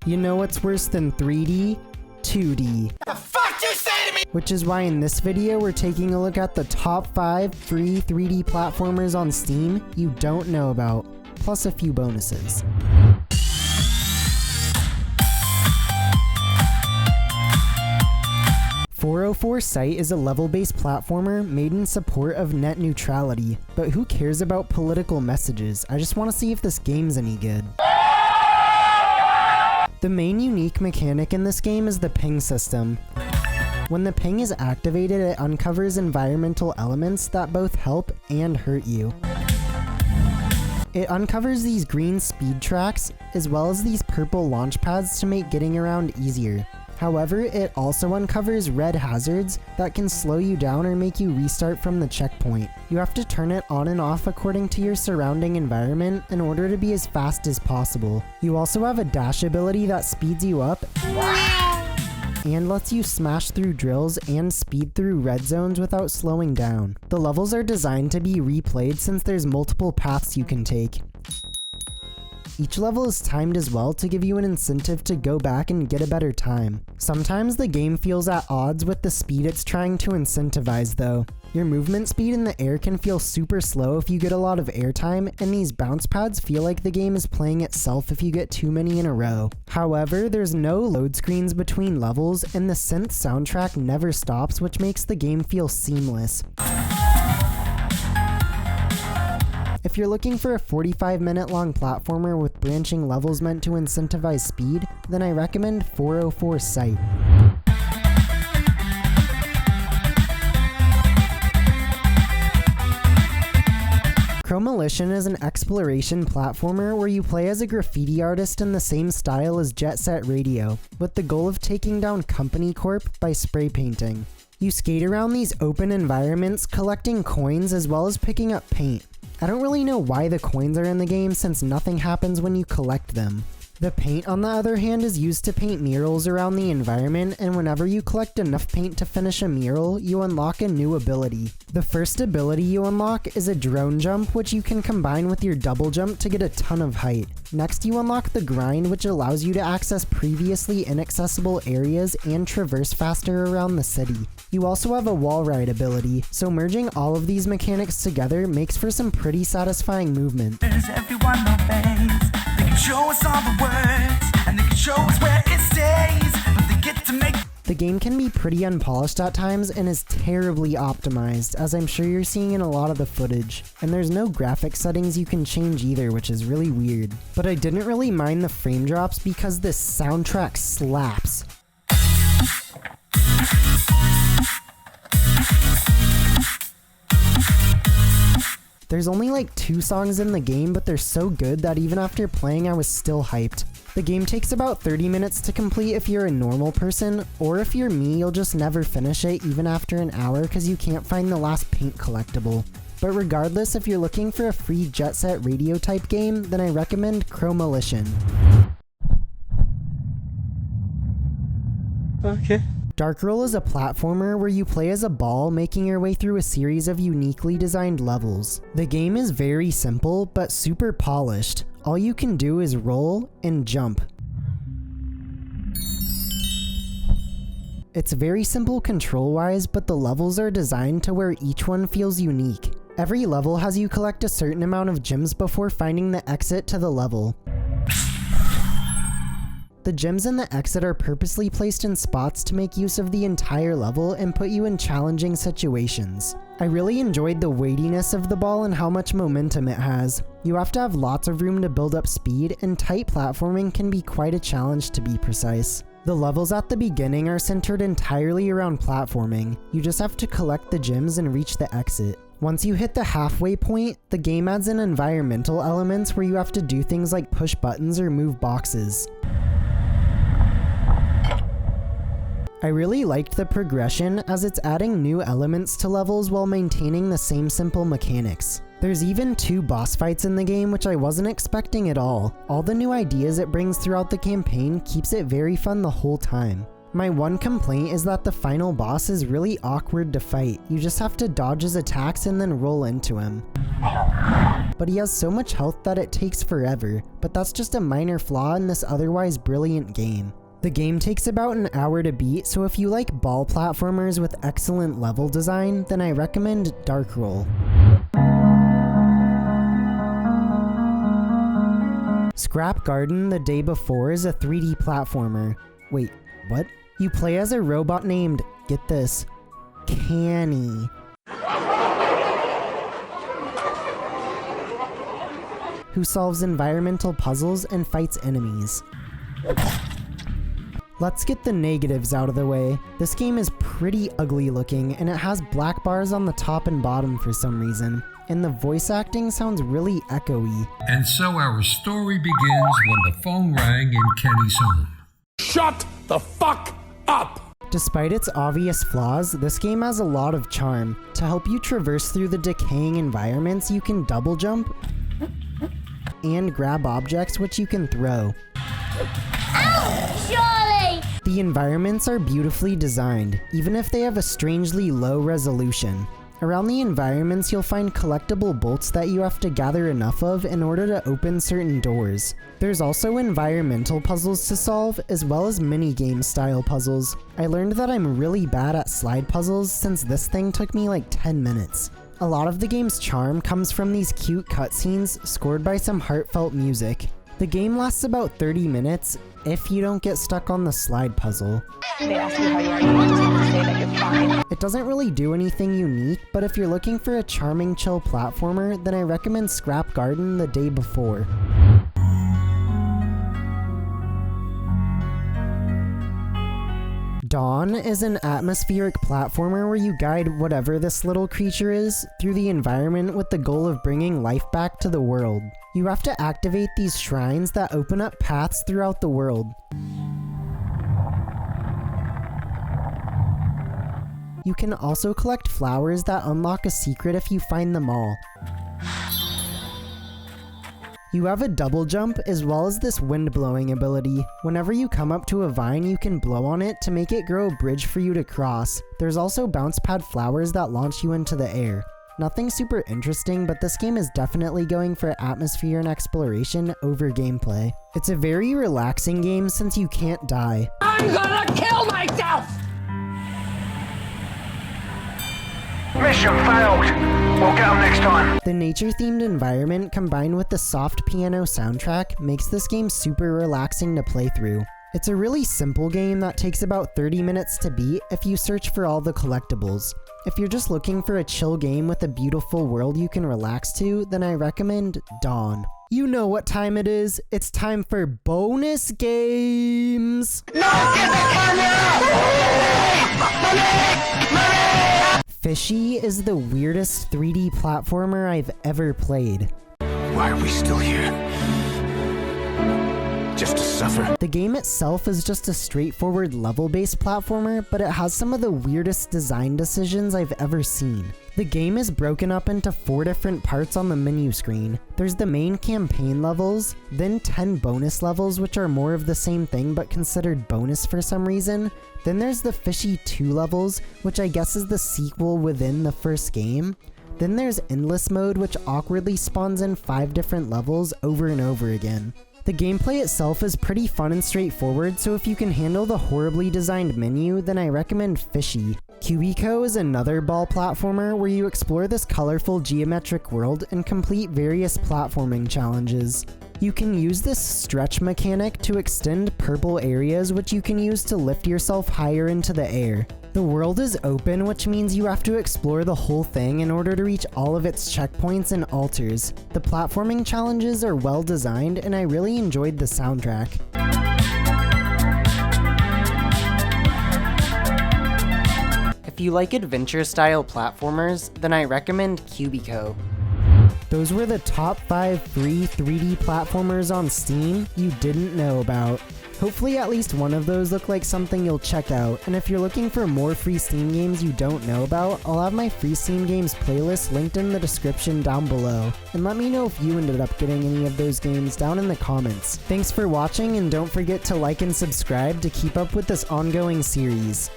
You know what's worse than 3D? 2D. The fuck you say to me? Which is why in this video we're taking a look at the top 5 free 3D platformers on Steam you don't know about, plus a few bonuses. .404 Site is a level-based platformer made in support of net neutrality, but who cares about political messages? I just want to see if this game's any good. The main unique mechanic in this game is the ping system. When the ping is activated, it uncovers environmental elements that both help and hurt you. It uncovers these green speed tracks, as well as these purple launch pads to make getting around easier. However, it also uncovers red hazards that can slow you down or make you restart from the checkpoint. You have to turn it on and off according to your surrounding environment in order to be as fast as possible. You also have a dash ability that speeds you up and lets you smash through drills and speed through red zones without slowing down. The levels are designed to be replayed since there's multiple paths you can take. Each level is timed as well to give you an incentive to go back and get a better time. Sometimes the game feels at odds with the speed it's trying to incentivize though. Your movement speed in the air can feel super slow if you get a lot of airtime, and these bounce pads feel like the game is playing itself if you get too many in a row. However, there's no load screens between levels, and the synth soundtrack never stops, which makes the game feel seamless. If you're looking for a 45-minute long platformer with branching levels meant to incentivize speed, then I recommend .404 Site. Chromolition is an exploration platformer where you play as a graffiti artist in the same style as Jet Set Radio, with the goal of taking down Company Corp by spray painting. You skate around these open environments collecting coins as well as picking up paint. I don't really know why the coins are in the game since nothing happens when you collect them. The paint, on the other hand, is used to paint murals around the environment, and whenever you collect enough paint to finish a mural, you unlock a new ability. The first ability you unlock is a drone jump, which you can combine with your double jump to get a ton of height. Next, you unlock the grind, which allows you to access previously inaccessible areas and traverse faster around the city. You also have a wall ride ability, so merging all of these mechanics together makes for some pretty satisfying movement. Everyone obeys. They can show us all the words, and they can show us where it stays, but they get to make. The game can be pretty unpolished at times and is terribly optimized, as I'm sure you're seeing in a lot of the footage. And there's no graphic settings you can change either, which is really weird. But I didn't really mind the frame drops because this soundtrack slaps. There's only like 2 songs in the game, but they're so good that even after playing I was still hyped. The game takes about 30 minutes to complete if you're a normal person, or if you're me, you'll just never finish it even after an hour because you can't find the last paint collectible. But regardless, if you're looking for a free Jet Set Radio type game, then I recommend Chromolition. Okay. Dark Roll is a platformer where you play as a ball making your way through a series of uniquely designed levels. The game is very simple, but super polished. All you can do is roll and jump. It's very simple control-wise, but the levels are designed to where each one feels unique. Every level has you collect a certain amount of gems before finding the exit to the level. The gems in the exit are purposely placed in spots to make use of the entire level and put you in challenging situations. I really enjoyed the weightiness of the ball and how much momentum it has. You have to have lots of room to build up speed, and tight platforming can be quite a challenge to be precise. The levels at the beginning are centered entirely around platforming. You just have to collect the gems and reach the exit. Once you hit the halfway point, the game adds in environmental elements where you have to do things like push buttons or move boxes. I really liked the progression as it's adding new elements to levels while maintaining the same simple mechanics. There's even 2 boss fights in the game, which I wasn't expecting at all. All the new ideas it brings throughout the campaign keeps it very fun the whole time. My one complaint is that the final boss is really awkward to fight. You just have to dodge his attacks and then roll into him. but he has so much health that it takes forever, but that's just a minor flaw in this otherwise brilliant game. The game takes about an hour to beat, so if you like ball platformers with excellent level design, then I recommend Dark Roll. Scrap Garden the Day Before is a 3D platformer. Wait, what? You play as a robot named, get this, Canny, who solves environmental puzzles and fights enemies. Let's get the negatives out of the way. This game is pretty ugly looking, and it has black bars on the top and bottom for some reason, and the voice acting sounds really echoey. And so our story begins when the phone rang in Kenny's home. Shut the fuck up! Despite its obvious flaws, this game has a lot of charm. To help you traverse through the decaying environments, you can double jump and grab objects which you can throw. Ow, Charlie! The environments are beautifully designed, even if they have a strangely low resolution. Around the environments, you'll find collectible bolts that you have to gather enough of in order to open certain doors. There's also environmental puzzles to solve, as well as mini-game style puzzles. I learned that I'm really bad at slide puzzles since this thing took me like 10 minutes. A lot of the game's charm comes from these cute cutscenes scored by some heartfelt music. The game lasts about 30 minutes if you don't get stuck on the slide puzzle. They ask you how you are, you just have to say that you're fine. It doesn't really do anything unique, but if you're looking for a charming chill platformer, then I recommend Scrap Garden the Day Before. Dawn is an atmospheric platformer where you guide whatever this little creature is through the environment with the goal of bringing life back to the world. You have to activate these shrines that open up paths throughout the world. You can also collect flowers that unlock a secret if you find them all. You have a double jump as well as this wind blowing ability. Whenever you come up to a vine, you can blow on it to make it grow a bridge for you to cross. There's also bounce pad flowers that launch you into the air. Nothing super interesting, but this game is definitely going for atmosphere and exploration over gameplay. It's a very relaxing game since you can't die. I'm gonna kill myself! Mission failed. We'll get them next time. The nature-themed environment combined with the soft piano soundtrack makes this game super relaxing to play through. It's a really simple game that takes about 30 minutes to beat if you search for all the collectibles. If you're just looking for a chill game with a beautiful world you can relax to, then I recommend Dawn. You know what time it is. It's time for bonus games. No, get the camera! Fishy is the weirdest 3D platformer I've ever played. Why are we still here? Just to suffer? The game itself is just a straightforward level-based platformer, but it has some of the weirdest design decisions I've ever seen. The game is broken up into 4 different parts on the menu screen. There's the main campaign levels, then 10 bonus levels which are more of the same thing but considered bonus for some reason. Then there's the Fishy 2 levels, which I guess is the sequel within the first game. Then there's Endless Mode, which awkwardly spawns in 5 different levels over and over again. The gameplay itself is pretty fun and straightforward, so if you can handle the horribly designed menu, then I recommend Fishy. Cubico is another ball platformer where you explore this colorful geometric world and complete various platforming challenges. You can use this stretch mechanic to extend purple areas which you can use to lift yourself higher into the air. The world is open, which means you have to explore the whole thing in order to reach all of its checkpoints and altars. The platforming challenges are well designed and I really enjoyed the soundtrack. If you like adventure-style platformers, then I recommend Cubico. Those were the top 5 free 3D platformers on Steam you didn't know about. Hopefully at least one of those look like something you'll check out, and if you're looking for more free Steam games you don't know about, I'll have my free Steam games playlist linked in the description down below. And let me know if you ended up getting any of those games down in the comments. Thanks for watching, and don't forget to like and subscribe to keep up with this ongoing series.